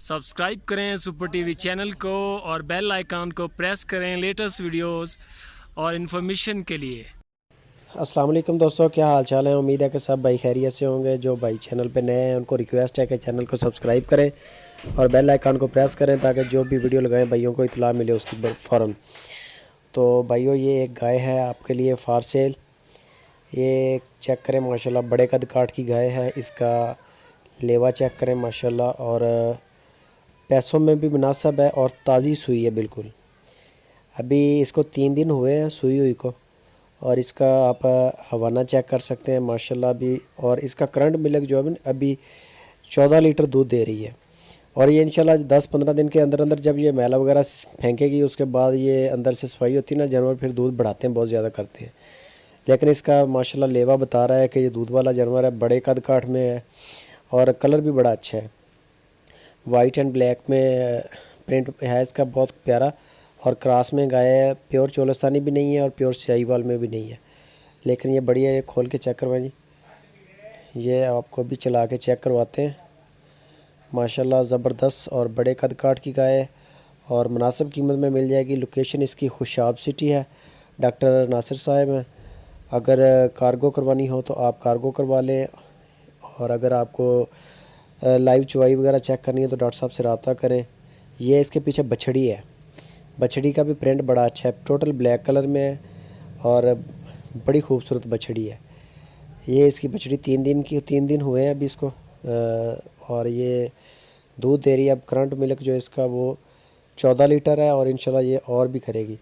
Subscribe کریں super T V channel کو اور بیل آئیکن کو پریس کریں لیٹسٹ ویڈیوز اور انفارمیشن کے لیے۔ السلام علیکم دوستوں، کیا حال چال ہے؟ امید ہے کہ سب بھائی خیریت سے ہوں گے۔ جو بھائی چینل پہ نئے ہیں ان کو ریکویسٹ ہے کہ چینل کو سبسکرائب کریں اور بیل آئیکن کو پریس کریں تاکہ جو بھی ویڈیو لگائیں بھائیوں کو اطلاع ملے اس کی فوراً۔ تو بھائیوں، یہ ایک گائے ہے آپ کے لیے فار سیل۔ یہ چیک کریں ماشاءاللہ، بڑے قد کاٹ کی گائے ہے۔ اس کا لیوا چیک کریں ماشاءاللہ، اور پیسوں میں بھی مناسب ہے اور تازی سوئی ہے بالکل۔ ابھی اس کو 3 دن ہوئے ہیں سوئی ہوئی کو، اور اس کا آپ حوالہ چیک کر سکتے ہیں ماشاءاللہ ابھی۔ اور اس کا کرنٹ ملک جو ہے ابھی 14 لیٹر دودھ دے رہی ہے، اور یہ انشاءاللہ 10-15 دن کے اندر جب یہ میلا وغیرہ پھینکے گی اس کے بعد یہ اندر سے صفائی ہوتی ہے نا، جانور پھر دودھ بڑھاتے ہیں، بہت زیادہ کرتے ہیں۔ لیکن اس کا ماشاءاللہ لیوا بتا رہا ہے کہ یہ دودھ والا جانور ہے، بڑے قد کاٹ میں ہے اور کلر بھی بڑا اچھا ہے۔ وائٹ اینڈ بلیک میں پرنٹ ہے اس کا، بہت پیارا، اور کراس میں گائے ہے، پیور چولستانی بھی نہیں ہے اور پیور سیاہی وال میں بھی نہیں ہے، لیکن یہ بڑی ہے۔ یہ کھول کے چیک کروائیں جی، یہ آپ کو بھی چلا کے چیک کرواتے ہیں۔ ماشاءاللہ زبردست اور بڑے قد کاٹ کی گائے، اور مناسب قیمت میں مل جائے گی۔ لوکیشن اس کی خوشاب سٹی ہے، ڈاکٹر ناصر صاحب ہیں۔ اگر کارگو کروانی ہو تو آپ کارگو کروا لیں، اور اگر آپ کو لائیو چوائی وغیرہ چیک کرنی ہے تو ڈاکٹر صاحب سے رابطہ کریں۔ یہ اس کے پیچھے بچھڑی ہے، بچھڑی کا بھی پرنٹ بڑا اچھا ہے، ٹوٹل بلیک کلر میں ہے اور بڑی خوبصورت بچھڑی ہے۔ یہ اس کی بچھڑی 3 دن ہوئے ہیں ابھی اس کو، اور یہ دودھ دے رہی ہے۔ اب کرنٹ ملک جو اس کا وہ 14 لیٹر ہے، اور انشاءاللہ یہ اور بھی کرے گی۔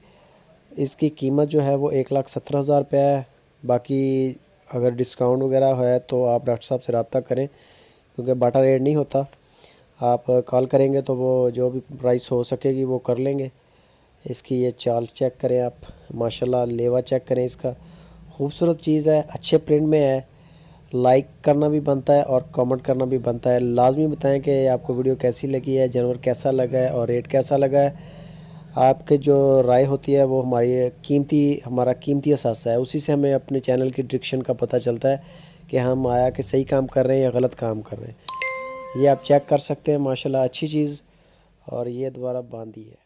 اس کی قیمت جو ہے وہ 1,70,000 روپے ہے۔ باقی اگر ڈسکاؤنٹ وغیرہ ہے تو آپ ڈاکٹر صاحب سے رابطہ کریں، کیونکہ باٹا ریٹ نہیں ہوتا۔ آپ کال کریں گے تو وہ جو بھی پرائس ہو سکے گی وہ کر لیں گے۔ اس کی یہ چال چیک کریں آپ ماشاءاللہ، لیوا چیک کریں اس کا، خوبصورت چیز ہے، اچھے پرنٹ میں ہے۔ لائک کرنا بھی بنتا ہے اور کامنٹ کرنا بھی بنتا ہے۔ لازمی بتائیں کہ آپ کو ویڈیو کیسی لگی ہے، جانور کیسا لگا ہے اور ریٹ کیسا لگا ہے۔ آپ کے جو رائے ہوتی ہے وہ ہمارا قیمتی اثاثہ ہے، اسی سے ہمیں اپنے چینل کی ڈائریکشن کا پتہ چلتا ہے کہ ہم آیا کہ صحیح کام کر رہے ہیں یا غلط کام کر رہے ہیں۔ یہ آپ چیک کر سکتے ہیں ماشاءاللہ، اچھی چیز، اور یہ دوبارہ باندھی ہے۔